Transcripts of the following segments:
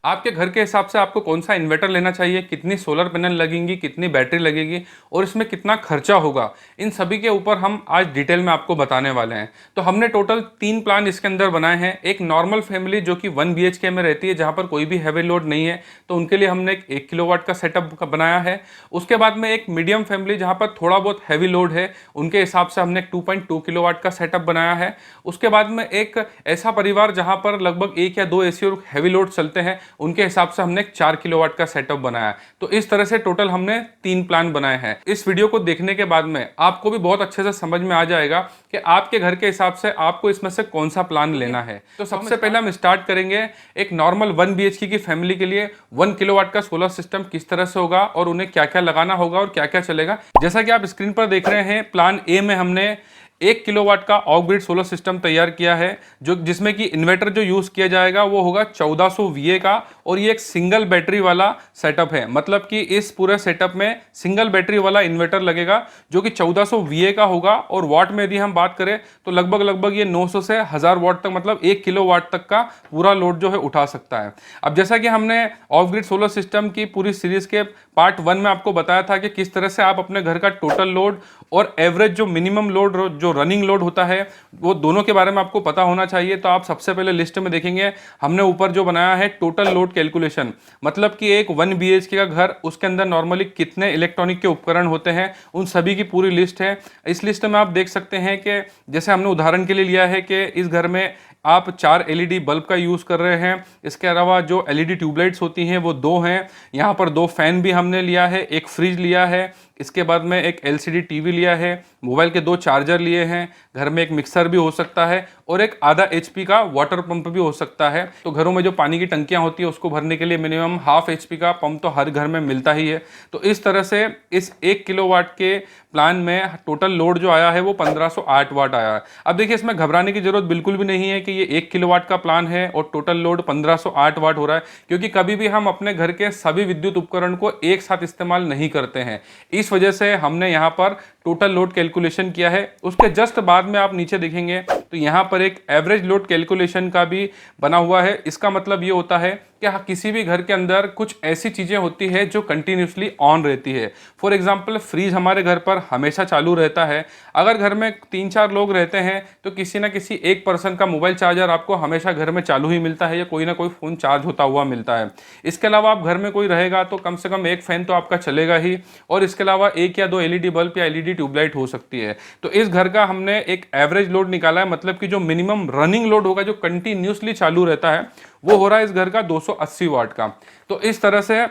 आपके घर के हिसाब से आपको कौन सा इन्वर्टर लेना चाहिए, कितनी सोलर पैनल लगेंगी, कितनी बैटरी लगेगी और इसमें कितना खर्चा होगा, इन सभी के ऊपर हम आज डिटेल में आपको बताने वाले हैं। तो हमने टोटल 3 प्लान इसके अंदर बनाए हैं। एक नॉर्मल फैमिली जो कि 1 BHK में रहती है, जहां पर कोई भी हैवी लोड नहीं है, तो उनके लिए हमने एक 1 किलोवाट का सेटअप बनाया है। उसके बाद में एक मीडियम फैमिली जहां पर थोड़ा बहुत हैवी लोड है, उनके हिसाब से हमने एक 2.2 किलोवाट का सेटअप बनाया है। उसके बाद में एक ऐसा परिवार जहां पर लगभग 1 या 2 AC और हैवी लोड चलते हैं, उनके हिसाब से हमने एक 4 किलोवाट का सेटअप बनाया। तो इस तरह से टोटल हमने 3 प्लान बनाए हैं। इस वीडियो को देखने के बाद में आपको भी बहुत अच्छे से समझ में आ जाएगा कि आपके घर के हिसाब से आपको इसमें से कौन सा प्लान लेना है। तो सबसे पहले हम स्टार्ट करेंगे एक नॉर्मल 1 BHK की फैमिली के लिए 1 किलोवाट का सोलर सिस्टम किस तरह से होगा और उन्हें क्या क्या लगाना होगा और क्या क्या चलेगा। जैसा कि आप स्क्रीन पर देख रहे हैं, प्लान ए में हमने 1 किलोवाट का ऑफ ग्रिड सोलर सिस्टम तैयार किया है, जो जिसमें कि इन्वर्टर जो यूज किया जाएगा वो होगा 1400 VA का, और ये एक सिंगल बैटरी वाला सेटअप है। मतलब कि इस पूरे सेटअप में सिंगल बैटरी वाला इन्वर्टर लगेगा जो कि 1400 VA का होगा, और वाट में यदि हम बात करें तो लगभग ये 900 से 1000 वाट तक, मतलब 1 किलोवाट तक का पूरा लोड जो है उठा सकता है। अब जैसा कि हमने ऑफ ग्रिड सोलर सिस्टम की पूरी सीरीज के पार्ट 1 में आपको बताया था कि किस तरह से आप अपने घर का टोटल लोड और एवरेज जो मिनिमम लोड जो रनिंग लोड होता है, वो दोनों के बारे में आपको पता होना चाहिए। तो आप सबसे पहले लिस्ट में देखेंगे हमने ऊपर जो बनाया है टोटल लोड कैलकुलेशन, मतलब कि एक 1 BHK का घर, उसके अंदर नॉर्मली कितने इलेक्ट्रॉनिक के उपकरण होते हैं, उन सभी की पूरी लिस्ट है। इस लिस्ट में आप देख सकते हैं कि जैसे हमने उदाहरण के लिए लिया है कि इस घर में आप 4 LED बल्ब का यूज कर रहे हैं। इसके अलावा जो LED ट्यूबलाइट्स होती हैं वो 2 हैं। यहाँ पर 2 फैन भी हमने लिया है, एक फ्रिज लिया है, इसके बाद में एक LCD TV लिया है, मोबाइल के 2 चार्जर लिए हैं, घर में एक मिक्सर भी हो सकता है और एक आधा HP का वाटर पंप भी हो सकता है। तो घरों में जो पानी की टंकियां होती है उसको भरने के लिए मिनिमम ½ HP का पंप तो हर घर में मिलता ही है। तो इस तरह से इस 1 किलोवाट के प्लान में टोटल लोड जो आया है वो 1508 वाट आया है। अब देखिए, इसमें घबराने की जरूरत बिल्कुल भी नहीं है कि ये 1 किलोवाट का प्लान है और टोटल लोड 1508 वाट हो रहा है, क्योंकि कभी भी हम अपने घर के सभी विद्युत उपकरण को एक साथ इस्तेमाल नहीं करते हैं। इस वजह से हमने यहाँ पर टोटल लोड कैलकुलेशन किया है। उसके जस्ट बाद में आप नीचे देखेंगे तो यहाँ पर एक एवरेज लोड कैलकुलेशन का भी बना हुआ है। इसका मतलब ये होता है कि किसी भी घर के अंदर कुछ ऐसी चीजें होती है जो कंटिन्यूसली ऑन रहती है। फॉर एग्जांपल, फ्रीज हमारे घर पर हमेशा चालू रहता है। अगर घर में 3-4 लोग रहते हैं तो किसी ना किसी एक पर्सन का मोबाइल चार्जर आपको हमेशा घर में चालू ही मिलता है, या कोई ना कोई फोन चार्ज होता हुआ मिलता है। इसके अलावा आप घर में कोई रहेगा तो कम से कम एक फैन तो आपका चलेगा ही, और इसके अलावा 1 या 2 LED बल्ब या LED ट्यूबलाइट हो सकती है। तो इस घर का हमने एक एवरेज लोड निकाला है, मतलब कि जो मिनिमम रनिंग लोड होगा, जो कंटिन्यूसली चालू रहता है, वो हो रहा है इस घर का 280 वाट का। तो इस तरह से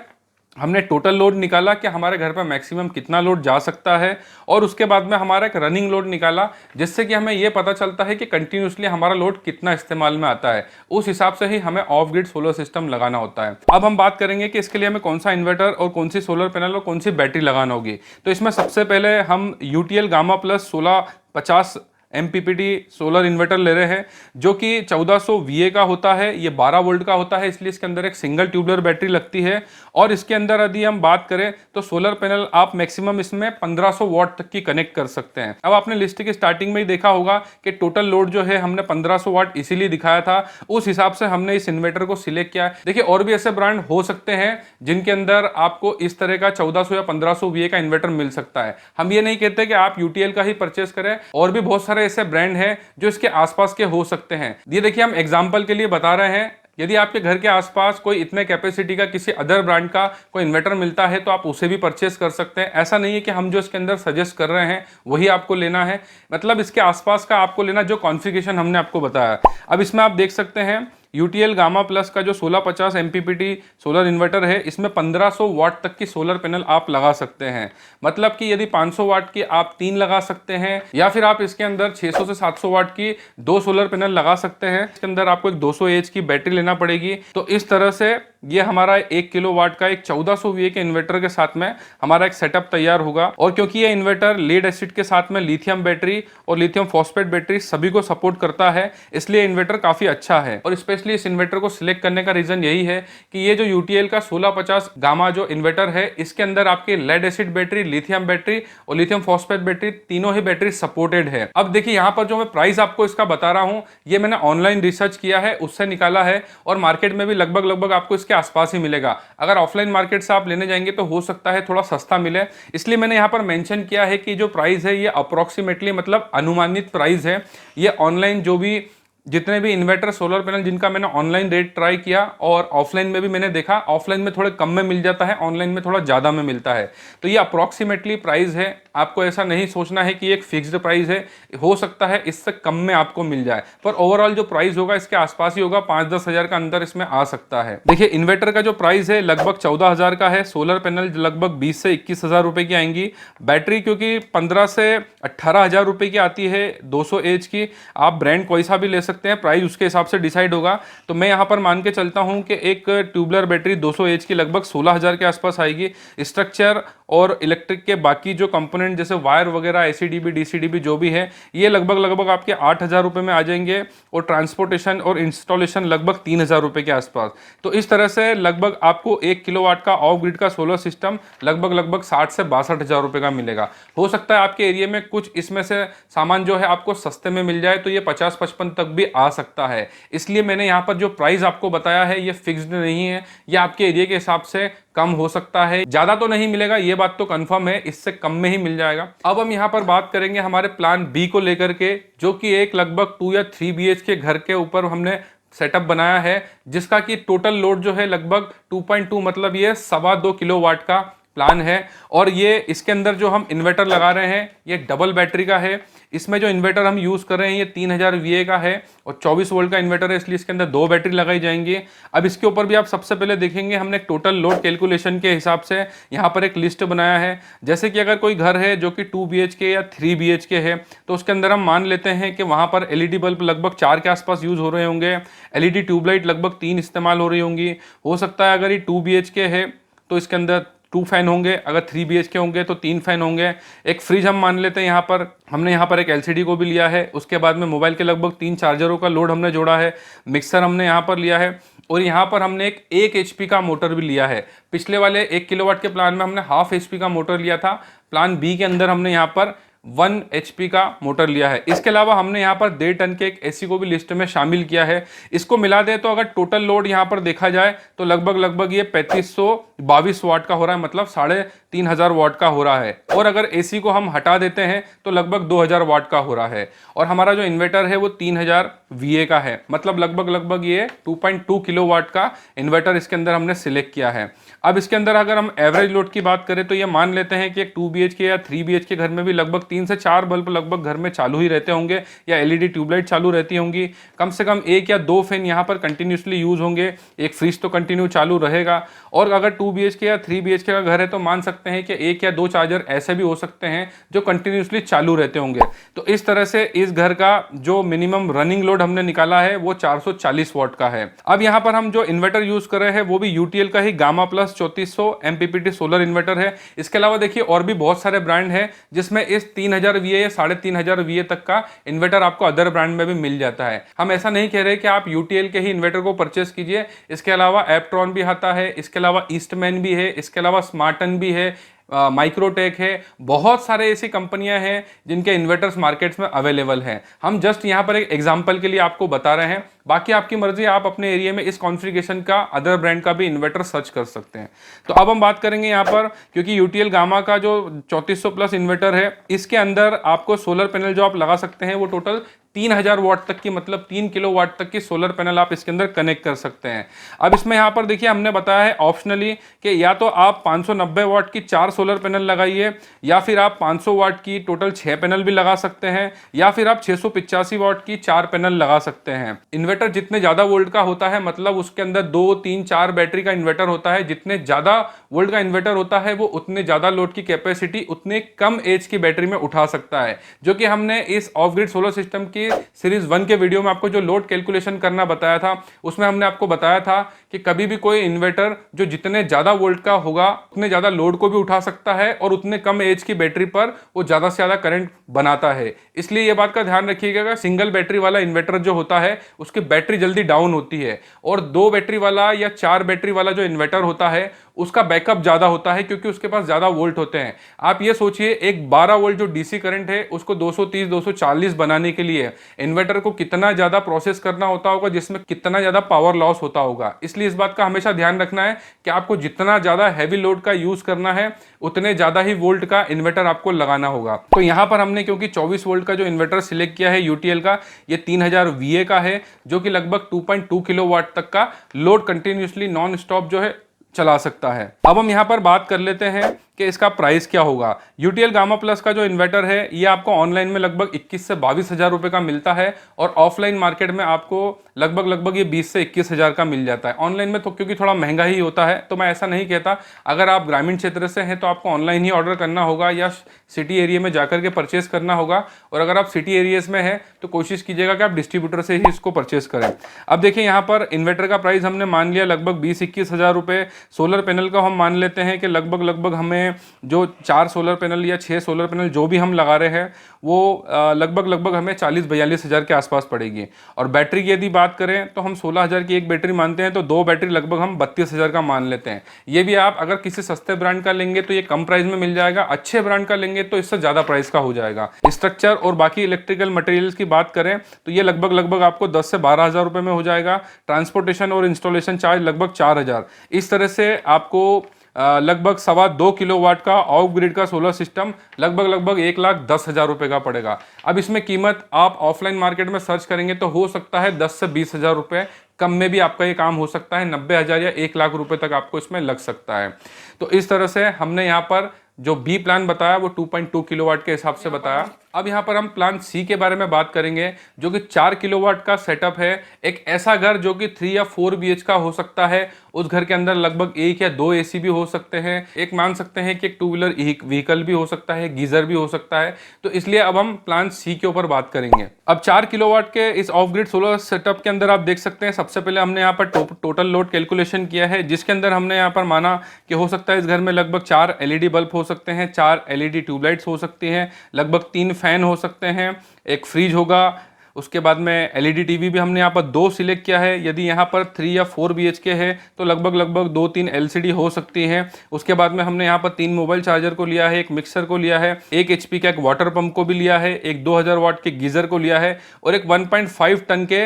हमने टोटल लोड निकाला कि हमारे घर पर मैक्सिमम कितना लोड जा सकता है, और उसके बाद में हमारा एक रनिंग लोड निकाला, जिससे कि हमें यह पता चलता है कि कंटिन्यूसली हमारा लोड कितना इस्तेमाल में आता है। उस हिसाब से ही हमें ऑफ ग्रिड सोलर सिस्टम लगाना होता है। अब हम बात करेंगे कि इसके लिए हमें कौन सा इन्वर्टर और कौन सी सोलर पैनल और कौन सी बैटरी लगाना होगी। तो इसमें सबसे पहले हम UTL gamma plus 1650 MPPT solar inverter ले रहे हैं, जो कि 1400 VA का होता है। ये 12 वोल्ट का होता है, इसलिए इसके अंदर एक सिंगल ट्यूबलर बैटरी लगती है। और इसके अंदर यदि हम बात करें तो सोलर पैनल आप मैक्सिमम इसमें 1500 वाट तक की कनेक्ट कर सकते हैं। अब आपने लिस्ट की स्टार्टिंग में ही देखा होगा कि टोटल लोड जो है हमने 1500 वाट इसीलिए दिखाया था, उस हिसाब से हमने इस इन्वर्टर को सिलेक्ट किया। देखिए, और भी ऐसे ब्रांड हो सकते हैं जिनके अंदर आपको इस तरह का 1400 या 1500 VA का इन्वर्टर मिल सकता है। हम ये नहीं कहते कि आप UTL का ही परचेस करें, और भी बहुत सारे ऐसे ब्रांड हैं जो इसके आसपास के हो सकते हैं। ये देखिए, हम एग्जांपल के लिए बता रहे हैं। यदि आपके घर के आसपास कोई इतने कैपेसिटी का किसी अदर ब्रांड का कोई इन्वर्टर मिलता है तो आप उसे भी परचेस कर सकते हैं। ऐसा नहीं है कि हम जो इसके अंदर सजेस्ट कर रहे हैं वही आपको लेना है, मतलब इसके आसपास का आपको लेना जो कॉन्फ़िगरेशन हमने आपको बताया। अब इसमें आप देख सकते हैं UTL गामा प्लस का जो 1650 MPPT सोलर इन्वर्टर है, इसमें 1500 वाट तक की सोलर पैनल आप लगा सकते हैं। मतलब कि यदि 500 वाट की आप 3 लगा सकते हैं, या फिर आप इसके अंदर 600 से 700 वाट की 2 सोलर पैनल लगा सकते हैं। इसके अंदर आपको एक 200 AH की बैटरी लेना पड़ेगी। तो इस तरह से ये हमारा 1 किलोवाट का एक 1400 VA के इन्वर्टर के साथ में हमारा एक सेटअप तैयार होगा। और क्योंकि ये इन्वर्टर लेड एसिड के साथ में लिथियम बैटरी और लिथियम फॉस्फेट बैटरी सभी को सपोर्ट करता है, इसलिए इन्वर्टर काफी अच्छा है। और स्पेशली ऑब्वियसली इस इन्वर्टर को सिलेक्ट करने का रीजन यही है कि ये जो यूटीएल का 1650 गामा जो इन्वर्टर है, इसके अंदर आपके lead acid battery, lithium battery और लिथियम फॉस्फेट बैटरी, तीनों ही बैटरी सपोर्टेड है। अब देखिए यहाँ पर जो मैं प्राइस आपको इसका बता रहा हूँ, ये मैंने ऑनलाइन रिसर्च किया है, उससे निकाला है, और मार्केट में भी लगभग आपको इसके आसपास ही मिलेगा। अगर ऑफलाइन मार्केट से आप लेने जाएंगे तो हो सकता है थोड़ा सस्ता मिले, इसलिए मैंने यहाँ पर मेंशन किया है कि जो प्राइस है ये अप्रोक्सीमेटली मतलब अनुमानित प्राइस है। ये ऑनलाइन जो भी जितने भी इन्वर्टर सोलर पैनल जिनका मैंने ऑनलाइन रेट ट्राई किया और ऑफलाइन में भी मैंने देखा, ऑफलाइन में थोड़े कम में मिल जाता है, ऑनलाइन में थोड़ा ज़्यादा में मिलता है। तो ये अप्रॉक्सीमेटली प्राइस है, आपको ऐसा नहीं सोचना है कि एक फिक्स्ड प्राइस है, हो सकता है इससे कम में आपको मिल जाए, पर ओवरऑल जो प्राइस होगा इसके आसपास ही होगा, 5-10 हज़ार का अंदर इसमें आ सकता है। देखिए इन्वर्टर का जो प्राइस है लगभग 14,000 का है, सोलर पैनल लगभग 20 से 21,000 रुपये की आएंगी, बैटरी क्योंकि 15 से 18,000 रुपये की आती है 200 एच की, आप ब्रांड कोई सा भी ले सकते हैं, प्राइस उसके हिसाब से डिसाइड होगा। तो मैं यहां पर मान के चलता हूं कि एक ट्यूबलर बैटरी 200 एच की लगभग 16,000 के आसपास आएगी। स्ट्रक्चर और इलेक्ट्रिक के बाकी जो कंपोनेंट जैसे वायर वगैरह, एसीडीबी, डीसीडीबी जो भी है, ये लगभग आपके 8,000 रुपये में आ जाएंगे, और ट्रांसपोर्टेशन और इंस्टॉलेशन लगभग 3,000 रुपये के आसपास। तो इस तरह से लगभग आपको 1 किलोवाट का ऑफ ग्रिड का सोलर सिस्टम लगभग 60 से 62,000 रुपये का मिलेगा। हो सकता है आपके एरिया में कुछ इसमें से सामान जो है आपको सस्ते में मिल जाए, तो ये 50-55 तक भी आ सकता है। इसलिए मैंने यहाँ पर जो प्राइस आपको बताया है ये फिक्स्ड नहीं है, ये आपके एरिया के हिसाब से कम हो सकता है, ज्यादा तो नहीं मिलेगा, ये बात तो कंफर्म है, इससे कम में ही मिल जाएगा। अब हम यहाँ पर बात करेंगे हमारे प्लान बी को लेकर के, जो कि एक लगभग 2 या 3 BH के घर के ऊपर हमने सेटअप बनाया है, जिसका कि टोटल लोड जो है लगभग 2.2 मतलब ये 2.25 किलोवाट का प्लान है। और ये इसके अंदर जो हम इन्वर्टर लगा रहे हैं ये डबल बैटरी का है। इसमें जो इन्वर्टर हम यूज़ कर रहे हैं ये 3000 VA का है और 24 वोल्ट का इन्वर्टर है, इसलिए इसके अंदर 2 बैटरी लगाई जाएंगी। अब इसके ऊपर भी आप सबसे पहले देखेंगे हमने टोटल लोड कैलकुलेशन के हिसाब से यहाँ पर एक लिस्ट बनाया है। जैसे कि अगर कोई घर है जो कि 2 BHK या 3 BHK है, तो उसके अंदर हम मान लेते हैं कि वहाँ पर LED बल्ब लगभग 4 के आसपास यूज़ हो रहे होंगे, LED ट्यूबलाइट लगभग 3 इस्तेमाल हो रही होंगी। हो सकता है अगर ये 2 BHK है तो इसके अंदर 2 फैन होंगे, अगर 3 BHK होंगे तो 3 फैन होंगे। एक फ्रिज हम मान लेते हैं, यहाँ पर हमने यहाँ पर एक LCD को भी लिया है। उसके बाद में मोबाइल के लगभग 3 चार्जरों का लोड हमने जोड़ा है। मिक्सर हमने यहाँ पर लिया है और यहाँ पर हमने एक 1 HP का मोटर भी लिया है। पिछले वाले 1 किलोवाट के प्लान में हमने हाफ HP का मोटर लिया था, प्लान बी के अंदर हमने यहाँ पर 1 HP का मोटर लिया है। इसके अलावा हमने यहाँ पर 1.5 टन के एक AC को भी लिस्ट में शामिल किया है। इसको मिला दे तो अगर टोटल लोड यहाँ पर देखा जाए तो लगभग ये 3522 वाट का हो रहा है, मतलब 3,500 वाट का हो रहा है। और अगर AC को हम हटा देते हैं तो लगभग 2000 वाट का हो रहा है। और हमारा जो इन्वर्टर है वो 3000 VA का है, मतलब लगभग ये 2.2 किलोवाट का इन्वर्टर इसके अंदर हमने सिलेक्ट किया है। अब इसके अंदर अगर हम एवरेज लोड की बात करें तो ये मान लेते हैं कि एक 2 BHK या 3 BHK घर में भी लगभग 3 से 4 बल्ब लगभग घर में चालू ही रहते होंगे, या LED ट्यूबलाइट चालू रहती होंगी। कम से कम 1 या 2 फैन यहाँ पर कंटिन्यूसली यूज होंगे, एक फ्रिज तो कंटिन्यू चालू रहेगा। और अगर 2 BHK या 3 BHK का घर है तो मान सकते हैं कि 1 या 2 चार्जर ऐसे भी हो सकते हैं जो कंटिन्यूसली चालू रहते होंगे। तो इस तरह से इस घर का जो मिनिमम रनिंग लोड हमने निकाला है वो 440 वाट का है। अब यहाँ पर हम जो इन्वर्टर यूज कर रहे हैं वो भी यूटीएल का ही gamma plus 3400 MPPT solar inverter है। इसके अलावा देखिए और भी बहुत सारे ब्रांड हैं जिसमें इस 3000 VA या 3500 VA तक का इन्वर्टर आपको अदर ब्रांड में भी मिल जाता है। हम ऐसा नहीं कह रहे कि आप यूटीएल के ही इन्वर्टर को परचेस कीजिए, इसके अलावा एप्ट्रॉन भी आता है, इसके अलावा ईस्टमैन भी है, इसके अलावा स्मार्टन भी है, माइक्रोटेक है, बहुत सारे ऐसी कंपनियां हैं जिनके इन्वर्टर्स मार्केट्स में अवेलेबल हैं। हम जस्ट यहां पर एक एग्जांपल के लिए आपको बता रहे हैं, बाकी आपकी मर्जी, आप अपने एरिया में इस कॉन्फ़िगरेशन का अदर ब्रांड का भी इन्वर्टर सर्च कर सकते हैं। तो अब हम बात करेंगे यहाँ पर, क्योंकि यूटीएल गामा का जो 3400 प्लस इन्वर्टर है इसके अंदर आपको सोलर पैनल जो आप लगा सकते हैं वो टोटल 3000 वाट तक की, मतलब 3 किलोवाट तक की सोलर पैनल आप इसके अंदर कनेक्ट कर सकते हैं। अब इसमें यहाँ पर देखिए हमने बताया है ऑप्शनली कि या तो आप 590 वाट की 4 सोलर पैनल लगाइए, या फिर आप 500 वाट की टोटल 6 पैनल भी लगा सकते हैं, या फिर आप 685 वाट की 4 पैनल लगा सकते हैं। इन्वर्टर जितने ज़्यादा वोल्ट का होता है, मतलब उसके अंदर 2, 3, 4 बैटरी का इन्वर्टर होता है, जितने ज़्यादा वोल्ट का इन्वर्टर होता है वो उतने ज़्यादा लोड की कैपेसिटी उतने कम एज की बैटरी में उठा सकता है। जो कि हमने इस ऑफ ग्रिड सोलर सिस्टम की सीरीज 1 के वीडियो में आपको जो लोड कैलकुलेशन करना बताया था, उसमें हमने आपको बताया था कि कभी भी कोई इन्वर्टर जो जितने ज़्यादा वोल्ट का होगा उतने ज़्यादा लोड को भी उठा सकता है और उतने कम एज की बैटरी पर वो ज़्यादा से ज़्यादा करंट बनाता है। इसलिए ये बात का ध्यान रखिएगा, सिंगल बैटरी वाला इन्वर्टर जो होता है उसके उसकी बैटरी जल्दी डाउन होती है। और 2 बैटरी वाला या 4 बैटरी वाला जो इन्वर्टर होता है उसका बैकअप ज़्यादा होता है, क्योंकि उसके पास ज़्यादा वोल्ट होते हैं। आप ये सोचिए, एक 12 वोल्ट जो डीसी करंट है उसको 230 240 बनाने के लिए इन्वर्टर को कितना ज़्यादा प्रोसेस करना होता होगा, जिसमें कितना ज़्यादा पावर लॉस होता होगा। इसलिए इस बात का हमेशा ध्यान रखना है कि आपको जितना ज़्यादा हैवी लोड का यूज़ करना है उतने ज़्यादा ही वोल्ट का इन्वर्टर आपको लगाना होगा। तो यहाँ पर हमने क्योंकि 24 वोल्ट का जो इन्वर्टर सिलेक्ट किया है यूटीएल का, ये 3000 VA का है, जो कि लगभग 2.2 किलोवाट तक का लोड कंटिन्यूसली नॉन स्टॉप जो है चला सकता है। अब हम यहाँ पर बात कर लेते हैं कि इसका प्राइस क्या होगा। यूटीएल गामा प्लस का जो इन्वर्टर है ये आपको ऑनलाइन में लगभग 21 से 22 हज़ार रुपये का मिलता है, और ऑफलाइन मार्केट में आपको लगभग ये 20 से 21 हज़ार का मिल जाता है। ऑनलाइन में तो क्योंकि थोड़ा महंगा ही होता है, तो मैं ऐसा नहीं कहता, अगर आप ग्रामीण क्षेत्र से हैं तो आपको ऑनलाइन ही ऑर्डर करना होगा या सिटी एरिया में जाकर के परचेस करना होगा, और अगर आप सिटी एरियाज में हैं तो कोशिश कीजिएगा कि आप डिस्ट्रीब्यूटर से ही इसको परचेस करें। अब देखिए यहाँ पर इन्वर्टर का प्राइस हमने मान लिया लगभग 20-21 हज़ार रुपये। सोलर पैनल का हम मान लेते हैं कि लगभग हमें जो 4 सोलर पैनल या 6 सोलर पैनल जो भी हम लगा रहे हैं वो लगभग हमें 40-42 हज़ार के आसपास पड़ेगी। और बैटरी की यदि बात करें तो हम 16 हज़ार की एक बैटरी मानते हैं, तो 2 बैटरी लगभग हम 32 हज़ार का मान लेते हैं। ये भी आप अगर किसी सस्ते ब्रांड का लेंगे तो ये कम प्राइस में मिल जाएगा, अच्छे ब्रांड का लेंगे तो इससे ज़्यादा प्राइस का हो जाएगा। स्ट्रक्चर और बाकी इलेक्ट्रिकल मटेरियल्स की बात करें तो ये लगभग आपको 10 से 12 हज़ार रुपये में हो जाएगा। ट्रांसपोर्टेशन और इंस्टॉलेशन चार्ज लगभग 4 हज़ार। इस तरह से आपको लगभग 2.25 किलोवाट का ऑफ ग्रिड का सोलर सिस्टम लगभग 1,10,000 रुपये का पड़ेगा। अब इसमें कीमत आप ऑफलाइन मार्केट में सर्च करेंगे तो हो सकता है 10 से 20 हज़ार रुपये कम में भी आपका ये काम हो सकता है। 90 हज़ार या 1 लाख रुपए तक आपको इसमें लग सकता है। तो इस तरह से हमने यहाँ पर जो बी प्लान बताया वो 2.2 किलोवाट के हिसाब से बताया। अब यहाँ पर हम प्लान सी के बारे में बात करेंगे, जो कि 4 किलोवाट का सेटअप है। एक ऐसा घर जो कि 3 या 4 BH का हो सकता है, उस घर के अंदर लगभग 1 या 2 AC भी हो सकते हैं, एक मान सकते हैं कि एक 2 व्हीलर व्हीकल भी हो सकता है, गीजर भी हो सकता है। तो इसलिए अब हम प्लान सी के ऊपर बात करेंगे। अब 4 किलोवाट के इस ऑफ ग्रिड सोलर सेटअप के अंदर आप देख सकते हैं, सबसे पहले हमने यहाँ पर टोटल लोड कैलकुलेशन किया है, जिसके अंदर हमने यहाँ पर माना कि हो सकता है इस घर में लगभग 4 LED बल्ब हो सकते हैं, 4 LED ट्यूबलाइट्स हो सकती हैं, लगभग 3 फैन हो सकते हैं, एक फ्रिज होगा। उसके बाद में LED टीवी भी हमने यहाँ पर 2 सिलेक्ट किया है। यदि यहाँ पर 3 या 4 BHK है तो लगभग 2-3 LCD हो सकती हैं। उसके बाद में हमने यहाँ पर 3 मोबाइल चार्जर को लिया है, एक मिक्सर को लिया है, 1 HP का एक वाटर पंप को भी लिया है, एक 2000 वाट के गीजर को लिया है, और एक 1.5 टन के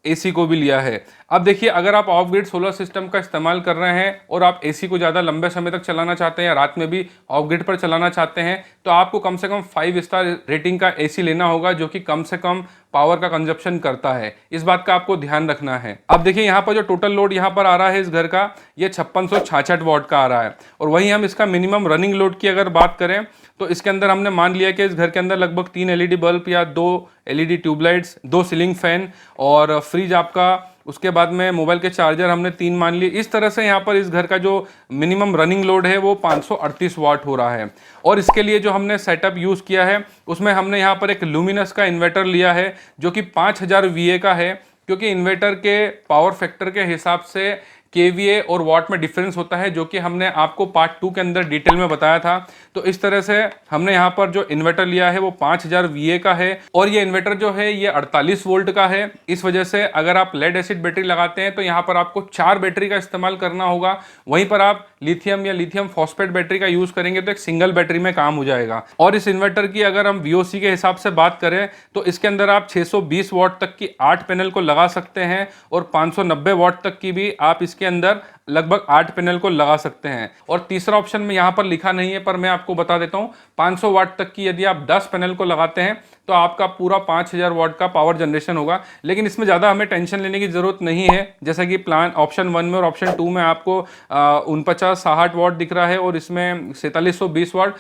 AC को भी लिया है। अब देखिए, अगर आप ऑफ ग्रिड सोलर सिस्टम का इस्तेमाल कर रहे हैं और आप AC को ज़्यादा लंबे समय तक चलाना चाहते हैं या रात में भी ऑफ ग्रिड पर चलाना चाहते हैं, तो आपको कम से कम 5 स्टार रेटिंग का AC लेना होगा, जो कि कम से कम पावर का कंजप्शन करता है। इस बात का आपको ध्यान रखना है। अब देखिए, यहाँ पर जो टोटल लोड यहाँ पर आ रहा है इस घर का, ये 5666 वाट का आ रहा है। और वहीं हम इसका मिनिमम रनिंग लोड की अगर बात करें तो इसके अंदर हमने मान लिया कि इस घर के अंदर लगभग 3 LED बल्ब या 2 LED ट्यूबलाइट्स, 2 सीलिंग फैन और फ्रिज आपका, उसके बाद में मोबाइल के चार्जर हमने 3 मान लिए। इस तरह से यहाँ पर इस घर का जो मिनिमम रनिंग लोड है वो 538 वाट हो रहा है। और इसके लिए जो हमने सेटअप यूज़ किया है उसमें हमने यहाँ पर एक लुमिनस का इन्वर्टर लिया है, जो कि 5000 VA का है, क्योंकि इन्वर्टर के पावर फैक्टर के हिसाब से KVA और वाट में डिफरेंस होता है, जो कि हमने आपको पार्ट 2 के अंदर डिटेल में बताया था। तो इस तरह से हमने यहाँ पर जो इन्वर्टर लिया है वो 5000 VA का है, और ये इन्वर्टर जो है ये 48 वोल्ट का है। इस वजह से अगर आप लेड एसिड बैटरी लगाते हैं तो यहाँ पर आपको 4 बैटरी का इस्तेमाल करना होगा। वहीं पर आप लिथियम या लिथियम फॉस्फेट बैटरी का यूज़ करेंगे तो एक सिंगल बैटरी में काम हो जाएगा। और इस इन्वर्टर की अगर हम VOC के हिसाब से बात करें तो इसके अंदर आप 620 वाट तक की 8 पैनल को लगा सकते हैं, और 590 वाट तक की भी आप के अंदर लगभग 8 पैनल को लगा सकते हैं। और तीसरा ऑप्शन में यहाँ पर लिखा नहीं है, पर मैं आपको बता देता हूँ, 500 वाट तक की यदि आप 10 पैनल को लगाते हैं तो आपका पूरा 5000 वाट का पावर जनरेशन होगा। लेकिन इसमें ज़्यादा हमें टेंशन लेने की ज़रूरत नहीं है, जैसा कि प्लान ऑप्शन 1 में और ऑप्शन 2 में आपको 49-60 वाट दिख रहा है, और इसमें 4720 वाट।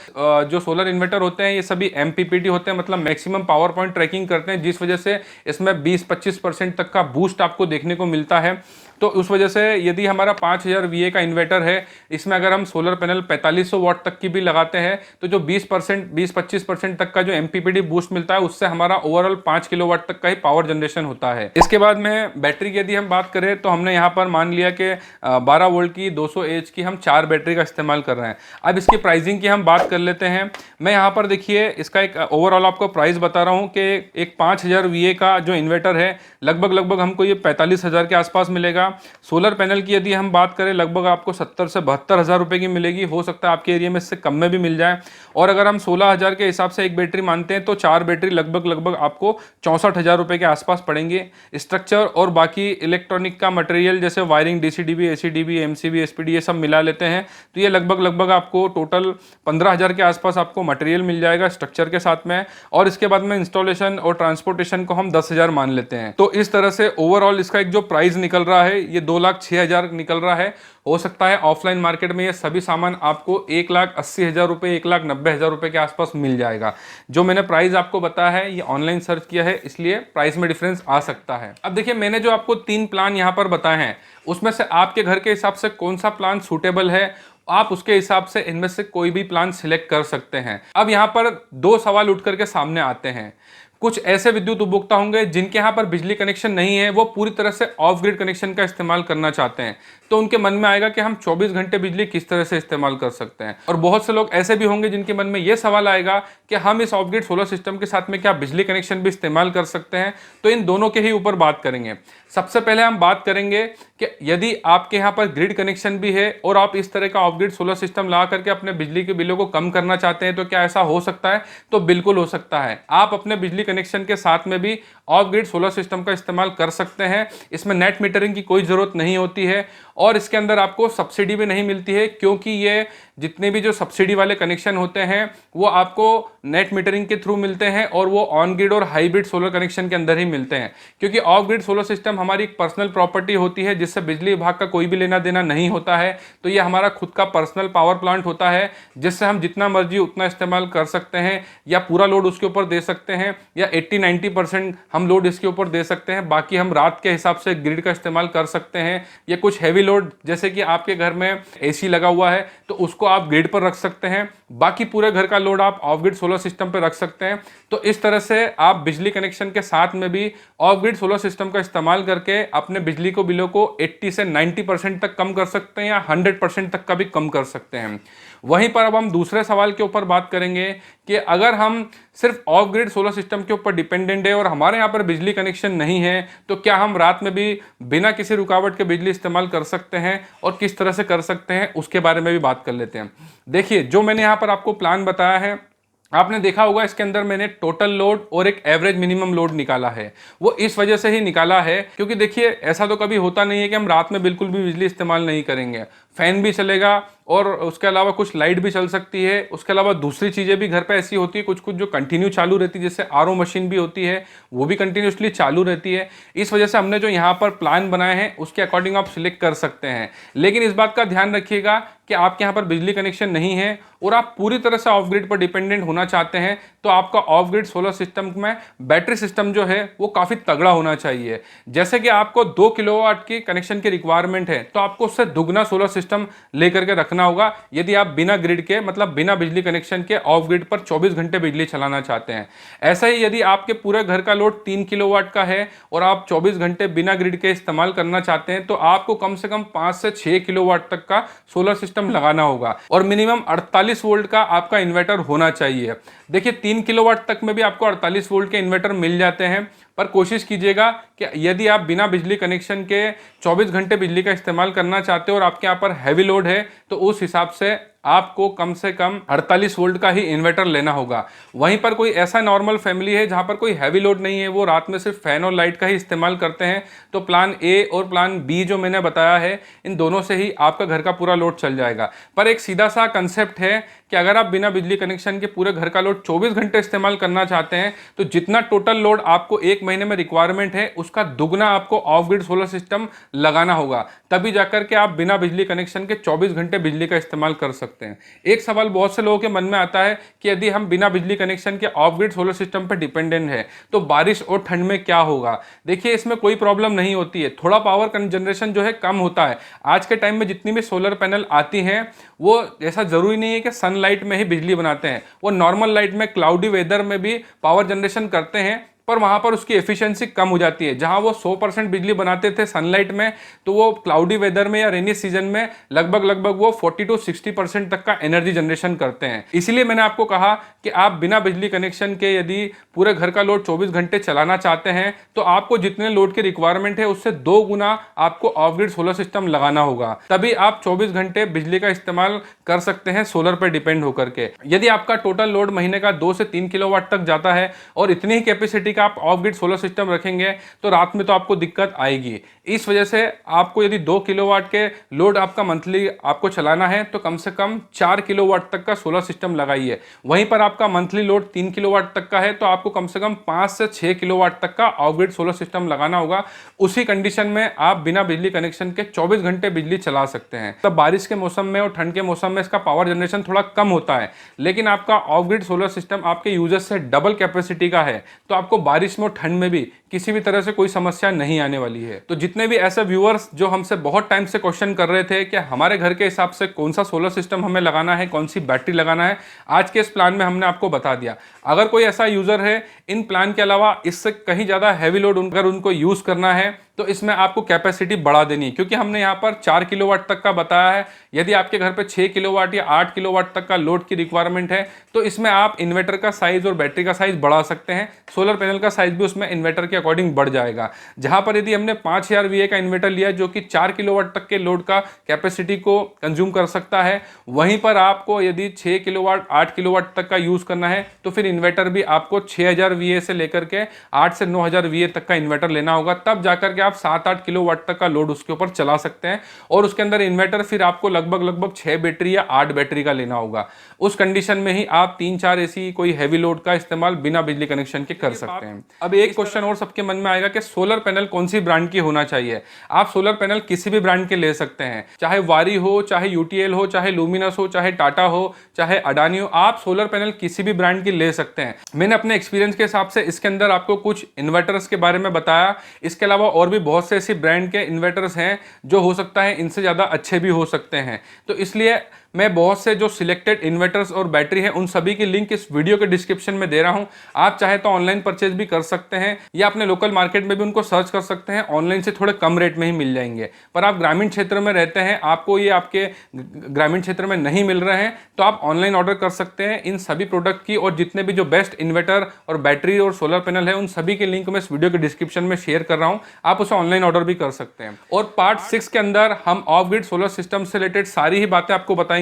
जो सोलर इन्वर्टर होते हैं ये सभी MPPT होते हैं, मतलब मैक्सिमम पावर पॉइंट ट्रैकिंग करते हैं, जिस वजह से इसमें 20-25% तक का बूस्ट आपको देखने को मिलता है। तो उस वजह से यदि हमारा 5000 VA का इन्वर्टर है, इसमें अगर हम सोलर पैनल 4500 वाट तक की भी लगाते हैं तो जो 20-25% तक का जो MPPT बूस्ट मिलता है, उससे हमारा ओवरऑल 5 किलोवाट तक का ही पावर जनरेशन होता है। इसके बाद में बैटरी की यदि हम बात करें तो हमने यहाँ पर मान लिया कि 12 वोल्ट की 200 AH की हम 4 बैटरी का इस्तेमाल कर रहे हैं। अब इसकी प्राइसिंग की हम बात कर लेते हैं। मैं यहाँ पर देखिए इसका एक ओवरऑल आपको प्राइस बता रहा हूँ कि एक 5000 VA का जो इन्वर्टर है लगभग हमको ये 45,000 के आसपास मिलेगा। सोलर पैनल की यदि हम बात करें लगभग आपको 70 से 72,000 रुपए की मिलेगी, हो सकता है आपके एरिया में इससे कम में भी मिल जाए। और अगर हम 16,000 के हिसाब से एक बैटरी मानते हैं तो 4 बैटरी लगभग आपको 64,000 रुपए के आसपास पड़ेंगे। स्ट्रक्चर और बाकी इलेक्ट्रॉनिक का मटेरियल जैसे wiring, DCDB, ACDB, MCB, SPD ये सब मिला लेते हैं तो ये लगभग आपको टोटल 15,000 के आसपास आपको मटेरियल मिल जाएगा स्ट्रक्चर के साथ में। और इसके बाद में इंस्टॉलेशन और ट्रांसपोर्टेशन को हम 10,000 मान लेते हैं। तो इस तरह से ओवरऑल इसका एक जो प्राइस निकल रहा है ये 2,06,000 निकल रहा है। हो सकता है ऑफलाइन मार्केट में ये सभी सामान आपको 1,80,000 रुपये, 1,90,000 रुपये के आसपास मिल जाएगा। जो मैंने प्राइस आपको बताया है ये ऑनलाइन सर्च किया है, इसलिए प्राइस में डिफरेंस आ सकता है। अब देखिए मैंने जो आपको 3 प्लान यहाँ पर बताए हैं उसमें से आपके घर के हिसाब से कौन सा प्लान सूटेबल है, आप उसके हिसाब से इनमें से कोई भी प्लान सिलेक्ट कर सकते हैं। अब यहाँ पर 2 सवाल उठ करके सामने आते हैं। कुछ ऐसे विद्युत उपभोक्ता होंगे जिनके यहाँ पर बिजली कनेक्शन नहीं है, वो पूरी तरह से ऑफ ग्रिड कनेक्शन का इस्तेमाल करना चाहते हैं। तो उनके मन में आएगा कि हम 24 घंटे बिजली किस तरह से इस्तेमाल कर सकते हैं। और बहुत से लोग ऐसे भी होंगे जिनके मन में यह सवाल आएगा कि हम इस ऑफ ग्रिड सोलर सिस्टम के साथ में क्या बिजली कनेक्शन भी इस्तेमाल कर सकते हैं। तो इन दोनों के ही ऊपर बात करेंगे। सबसे पहले हम बात करेंगे कि यदि आपके यहाँ पर ग्रिड कनेक्शन भी है और आप इस तरह का ऑफ ग्रिड सोलर सिस्टम ला करके अपने बिजली के बिलों को कम करना चाहते हैं तो क्या ऐसा हो सकता है? तो बिल्कुल हो सकता है। आप अपने बिजली कनेक्शन के साथ में भी ऑफ ग्रिड सोलर सिस्टम का इस्तेमाल कर सकते हैं। इसमें नेट मीटरिंग की कोई जरूरत नहीं होती है और इसके अंदर आपको सब्सिडी भी नहीं मिलती है, क्योंकि ये जितने भी जो सब्सिडी वाले कनेक्शन होते हैं वो आपको नेट मीटरिंग के थ्रू मिलते हैं और वो ऑन ग्रिड और हाइब्रिड सोलर कनेक्शन के अंदर ही मिलते हैं। क्योंकि ऑफ ग्रिड सोलर सिस्टम हमारी एक पर्सनल प्रॉपर्टी होती है जिससे बिजली विभाग का कोई भी लेना देना नहीं होता है। तो ये हमारा खुद का पर्सनल पावर प्लांट होता है जिससे हम जितना मर्जी उतना इस्तेमाल कर सकते हैं, या पूरा लोड उसके ऊपर दे सकते हैं, या 80-90% हम लोड इसके ऊपर दे सकते हैं। बाकी हम रात के हिसाब से ग्रिड का इस्तेमाल कर सकते हैं, या कुछ हैवी लोड जैसे कि आपके घर में AC लगा हुआ है तो उसको आप ग्रिड पर रख सकते हैं। बाकी पूरे घर का लोड आप ऑफ ग्रिड सोलर सिस्टम पर रख सकते हैं। तो इस तरह से आप बिजली कनेक्शन के साथ में भी ऑफ ग्रिड सोलर सिस्टम का इस्तेमाल करके अपने बिजली को बिलों को 80 से 90% तक कम कर सकते हैं, या 100% तक का भी कम कर सकते हैं। वहीं पर अब हम दूसरे सवाल के ऊपर बात करेंगे कि अगर हम सिर्फ ऑफ ग्रिड सोलर सिस्टम के ऊपर डिपेंडेंट है और हमारे यहाँ पर बिजली कनेक्शन नहीं है तो क्या हम रात में भी बिना किसी रुकावट के बिजली इस्तेमाल कर सकते हैं, और किस तरह से कर सकते हैं उसके बारे में भी बात कर लेते हैं। देखिए जो मैंने यहाँ पर आपको प्लान बताया है, आपने देखा होगा इसके अंदर मैंने टोटल लोड और एक एवरेज मिनिमम लोड निकाला है। वो इस वजह से ही निकाला है क्योंकि देखिए ऐसा तो कभी होता नहीं है कि हम रात में बिल्कुल भी बिजली इस्तेमाल नहीं करेंगे। फैन भी चलेगा और उसके अलावा कुछ लाइट भी चल सकती है। उसके अलावा दूसरी चीज़ें भी घर पे ऐसी होती है कुछ जो कंटिन्यू चालू रहती है, जैसे RO मशीन भी होती है, वो भी कंटिन्यूसली चालू रहती है। इस वजह से हमने जो यहाँ पर प्लान बनाए हैं उसके अकॉर्डिंग आप सिलेक्ट कर सकते हैं। लेकिन इस बात का ध्यान रखिएगा कि आपके यहाँ पर बिजली कनेक्शन नहीं है और आप पूरी तरह से ऑफ ग्रिड पर डिपेंडेंट होना चाहते हैं तो आपका ऑफ ग्रिड सोलर सिस्टम में बैटरी सिस्टम जो है वो काफ़ी तगड़ा होना चाहिए। जैसे कि आपको 2 किलोवाट की कनेक्शन की रिक्वायरमेंट है तो आपको उससे दुगना सोलर सिस्टम लेकर के रखना होगा यदि आप बिना ग्रिड के, मतलब बिना बिजली कनेक्शन के ऑफ ग्रिड पर 24 घंटे बिजली चलाना चाहते हैं। ऐसा ही यदि आपके पूरे घर का लोड 3 किलोवाट का है और आप 24 घंटे बिना ग्रिड के इस्तेमाल करना चाहते हैं तो आपको कम से कम 5 से 6 किलोवाट तक का सोलर सिस्टम लगाना होगा और मिनिमम 48 वोल्ट का आपका इन्वर्टर होना चाहिए। देखिए 3 किलोवाट तक में भी आपको 48 वोल्ट के इन्वर्टर मिल जाते हैं, पर कोशिश कीजिएगा कि यदि आप बिना बिजली कनेक्शन के 24 घंटे बिजली का इस्तेमाल करना चाहते हो और आपके यहाँ पर हैवी लोड है तो उस हिसाब से आपको कम से कम 48 वोल्ट का ही इन्वर्टर लेना होगा। वहीं पर कोई ऐसा नॉर्मल फैमिली है जहां पर कोई हैवी लोड नहीं है, वो रात में सिर्फ फैन और लाइट का ही इस्तेमाल करते हैं, तो प्लान A और प्लान B जो मैंने बताया है इन दोनों से ही आपका घर का पूरा लोड चल जाएगा। पर एक सीधा सा कंसेप्ट है कि अगर आप बिना बिजली कनेक्शन के पूरे घर का लोड 24 घंटे इस्तेमाल करना चाहते हैं तो जितना टोटल लोड आपको एक महीने में रिक्वायरमेंट है उसका दुगना आपको ऑफ ग्रिड सोलर सिस्टम लगाना होगा, तभी जाकर के आप बिना बिजली कनेक्शन के 24 घंटे बिजली का इस्तेमाल कर सकते हैं। एक सवाल बहुत से लोगों के मन में आता है कि यदि हम बिना बिजली कनेक्शन के ऑफ ग्रिड सोलर सिस्टम पर डिपेंडेंट है तो बारिश और ठंड में क्या होगा। देखिए, इसमें कोई प्रॉब्लम नहीं होती है, थोड़ा पावर जनरेशन जो है कम होता है। आज के टाइम में जितनी भी सोलर पैनल आती हैं वो ऐसा जरूरी नहीं है कि सनलाइट में ही बिजली बनाते हैं, वो नॉर्मल लाइट में क्लाउडी वेदर में भी पावर जनरेशन करते हैं, पर वहां पर उसकी एफिशिएंसी कम हो जाती है। जहां वो 100% बिजली बनाते थे सनलाइट में, तो वो क्लाउडी वेदर में या रेनी सीजन में लगभग वो 40 to 60% तक का एनर्जी जनरेशन करते हैं। इसीलिए मैंने आपको कहा कि आप बिना बिजली कनेक्शन के यदि पूरे घर का लोड 24 घंटे चलाना चाहते हैं तो आपको जितने लोड की रिक्वायरमेंट है उससे 2 गुना आपको ऑफ ग्रिड सोलर सिस्टम लगाना होगा, तभी आप 24 घंटे बिजली का इस्तेमाल कर सकते हैं सोलर पर डिपेंड होकर के। यदि आपका टोटल लोड महीने का 2 से 3 किलोवाट तक जाता है और इतनी ही कैपेसिटी आप ऑफ ग्रिड सोलर सिस्टम रखेंगे तो रात में तो आपको दिक्कत आएगी। इस वजह से आपको यदि 2 किलोवाट के लोड आपका मंथली आपको चलाना है तो कम से कम 4 किलोवाट तक का सोलर सिस्टम लगाइए। वहीं पर आपका मंथली लोड 3 किलोवाट तक का है तो आपको कम से कम 5 से 6 किलोवाट तक का ऑफ ग्रिड सोलर सिस्टम लगाना होगा। उसी कंडीशन में आप बिना बिजली कनेक्शन के 24 घंटे बिजली चला सकते हैं। तब बारिश के मौसम में और ठंड के मौसम में इसका पावर जनरेशन थोड़ा कम होता है, लेकिन आपका ऑफ ग्रिड सोलर सिस्टम आपके यूजर्स से डबल कैपेसिटी का है तो आपको बारिश में और ठंड में भी किसी भी तरह से कोई समस्या नहीं आने वाली है। तो जितने भी ऐसे व्यूअर्स जो हमसे बहुत टाइम से क्वेश्चन कर रहे थे कि हमारे घर के हिसाब से कौन सा सोलर सिस्टम हमें लगाना है, कौन सी बैटरी लगाना है, आज के इस प्लान में हमने आपको बता दिया। अगर कोई ऐसा यूजर है इन प्लान के अलावा इससे कहीं ज्यादा हैवी लोड अगर उनको यूज करना है तो इसमें आपको कैपेसिटी बढ़ा देनी है, क्योंकि हमने यहाँ पर 4 किलोवाट तक का बताया है। यदि आपके घर पे 6 किलोवाट या 8 किलोवाट तक का लोड की रिक्वायरमेंट है तो इसमें आप इन्वर्टर का साइज और बैटरी का साइज बढ़ा सकते हैं। सोलर पैनल का साइज भी उसमें इन्वर्टर के अकॉर्डिंग बढ़ जाएगा। जहां पर यदि हमने 5000 VA का इन्वर्टर लिया जो कि 4 किलोवाट तक के लोड का कैपेसिटी को कंज्यूम कर सकता है, वहीं पर आपको यदि 6 किलोवाट 8 किलोवाट तक का यूज करना है तो फिर इन्वर्टर भी आपको 6000 VA से लेकर के 8 से 9000 VA तक का इन्वर्टर लेना होगा, तब जाकर के आप 7-8 किलोवाट तक का लोड उसके ऊपर चला सकते हैं। और उसके अंदर इन्वर्टर फिर आपको लगभग 6 बैटरी या 8 बैटरी का लेना होगा। उस कंडीशन में ही आप 3-4 ऐसी कोई हैवी लोड का इस्तेमाल बिना बिजली कनेक्शन के कर सकते हैं। अब एक क्वेश्चन और सबके मन में आएगा कि सोलर पैनल कौन सी ब्रांड की होना चाहिए। आप सोलर पैनल किसी भी ब्रांड के ले सकते हैं, चाहे वारी हो, चाहे यूटीएल हो, चाहे लुमिनस हो, चाहे टाटा हो, चाहे अडानी हो, आप सोलर पैनल किसी भी ब्रांड की ले सकते हैं। मैंने अपने एक्सपीरियंस के हिसाब से इसके अंदर आपको कुछ इन्वर्टर्स के बारे में बताया। इसके अलावा और भी बहुत से ऐसी ब्रांड के इन्वर्टर्स हैं जो हो सकता है इनसे ज़्यादा अच्छे भी हो सकते हैं। तो इसलिए मैं बहुत से जो सिलेक्टेड इन्वर्टर्स और बैटरी हैं उन सभी की लिंक इस वीडियो के डिस्क्रिप्शन में दे रहा हूं। आप चाहे तो ऑनलाइन परचेज भी कर सकते हैं या अपने लोकल मार्केट में भी उनको सर्च कर सकते हैं, ऑनलाइन से थोड़े कम रेट में ही मिल जाएंगे। पर आप ग्रामीण क्षेत्र में रहते हैं, आपको ये आपके ग्रामीण क्षेत्र में नहीं मिल रहे हैं तो आप ऑनलाइन ऑर्डर कर सकते हैं इन सभी प्रोडक्ट की। और जितने भी जो बेस्ट इन्वर्टर और बैटरी और सोलर पैनल है उन सभी की लिंक मैं इस वीडियो के डिस्क्रिप्शन में शेयर कर रहा हूं, आप उसे ऑनलाइन ऑर्डर भी कर सकते हैं। और पार्ट 6 के अंदर हम ऑफ ग्रिड सोलर सिस्टम से रिलेटेड सारी ही बातें आपको बताएंगे,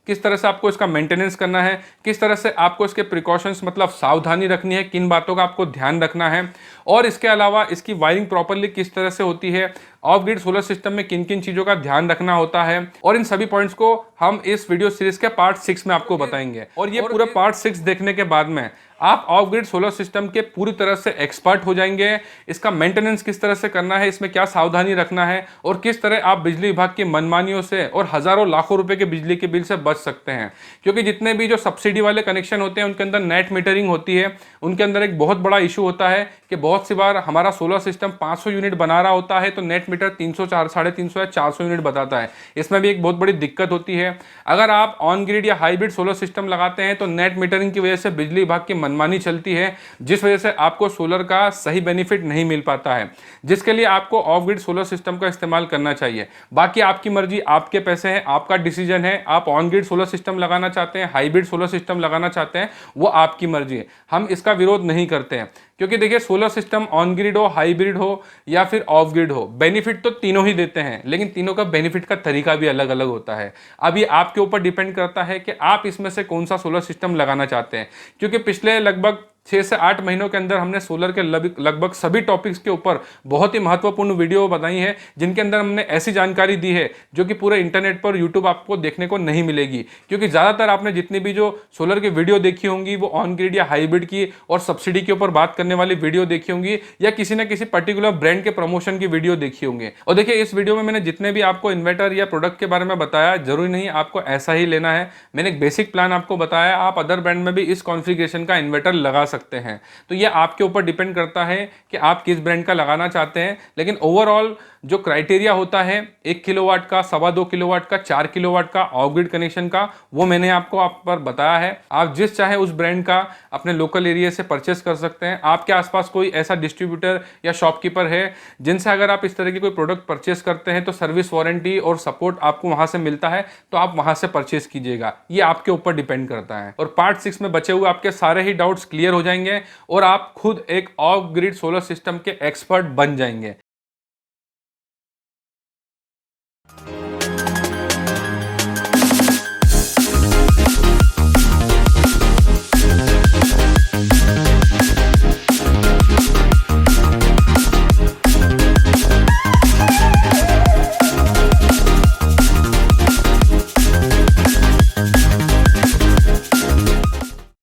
किस तरह से आपको इसका मेंटेनेंस करना है, किस तरह से आपको इसके प्रिकॉशंस मतलब सावधानी रखनी है, किन बातों का आपको ध्यान रखना है, और इसके अलावा इसकी वायरिंग प्रॉपर्ली किस तरह से होती है, ऑफ ग्रिड सोलर सिस्टम में किन किन चीजों का ध्यान रखना होता है, और इन सभी पॉइंट्स को हम इस वीडियो सीरीज के पार्ट 6 में आपको बताएंगे। और ये पूरा पार्ट 6 देखने के बाद में आप ऑफ ग्रिड सोलर सिस्टम के पूरी तरह से एक्सपर्ट हो जाएंगे। इसका मेंटेनेंस किस तरह से करना है, इसमें क्या सावधानी रखना है, और किस तरह आप बिजली विभाग की मनमानियों से और हजारों लाखों रुपए के बिजली के बिल से बच सकते हैं। क्योंकि जितने भी जो सब्सिडी वाले कनेक्शन होते हैं उनके अंदर नेट मीटरिंग होती है, उनके अंदर एक बहुत बड़ा इशू होता है कि बहुत सी बार हमारा सोलर सिस्टम 500 यूनिट बना रहा होता है तो नेट मीटर 300, 350 या 400 यूनिट बताता है। इसमें भी एक बहुत बड़ी दिक्कत होती है। अगर आप ऑन ग्रिड या हाइब्रिड सोलर सिस्टम लगाते हैं तो नेट मीटरिंग की वजह से बिजली विभाग की मनमानी चलती है, जिस वजह से आपको सोलर का सही बेनिफिट नहीं मिल पाता है, जिसके लिए आपको ऑफ ग्रिड सोलर सिस्टम का इस्तेमाल करना चाहिए। बाकी आपकी मर्जी, आपके पैसे हैं, आपका डिसीजन है। आप ऑन ग्रिड सोलर सिस्टम लगाना चाहते हैं, हाइब्रिड सोलर सिस्टम लगाना चाहते हैं, वो आपकी मर्जी है। हम इसका विरोध नहीं करते हैं, क्योंकि देखिए सोलर सिस्टम ऑन ग्रिड हो, हाइब्रिड हो या फिर ऑफ ग्रिड हो, बेनिफिट तो तीनों ही देते हैं, लेकिन तीनों का बेनिफिट का तरीका भी अलग अलग होता है। अब ये आपके ऊपर डिपेंड करता है कि आप इसमें से कौन सा सोलर सिस्टम लगाना चाहते हैं। क्योंकि पिछले लगभग 6 से 8 महीनों के अंदर हमने सोलर के लगभग सभी टॉपिक्स के ऊपर बहुत ही महत्वपूर्ण वीडियो बताई है, जिनके अंदर हमने ऐसी जानकारी दी है जो कि पूरे इंटरनेट पर यूट्यूब आपको देखने को नहीं मिलेगी। क्योंकि ज़्यादातर आपने जितनी भी जो सोलर की वीडियो देखी होंगी वो ऑन ग्रिड या हाइब्रिड की और सब्सिडी के ऊपर बात करने वाली वीडियो देखी होंगी, या किसी न किसी पर्टिकुलर ब्रांड के प्रमोशन की वीडियो देखी होंगे। और देखिए, इस वीडियो में मैंने जितने भी आपको इन्वर्टर या प्रोडक्ट के बारे में बताया, जरूरी नहीं आपको ऐसा ही लेना है। मैंने एक बेसिक प्लान आपको बताया, आप अदर ब्रांड में भी इस कॉन्फ़िगरेशन का इन्वर्टर लगा सकते हैं। तो ये आपके ऊपर डिपेंड करता है कि आप किस ब्रांड का लगाना चाहते हैं। लेकिन ओवरऑल जो क्राइटेरिया होता है 1 किलोवाट का, 2.25 किलोवाट का, 4 किलोवाट का ऑफ ग्रिड कनेक्शन का, वो मैंने आपको आप पर बताया है। आप जिस चाहे उस ब्रांड का अपने लोकल एरिया से परचेस कर सकते हैं। आपके आसपास कोई ऐसा डिस्ट्रीब्यूटर या शॉपकीपर है जिनसे अगर आप इस तरह की कोई प्रोडक्ट परचेस करते हैं तो सर्विस वारंटी और सपोर्ट आपको वहां से मिलता है, तो आप वहां से परचेस कीजिएगा। ये आपके ऊपर डिपेंड करता है। और पार्ट 6 में बचे हुए आपके सारे ही डाउट्स क्लियर हो जाएंगे और आप खुद एक ऑफ ग्रिड सोलर सिस्टम के एक्सपर्ट बन जाएंगे।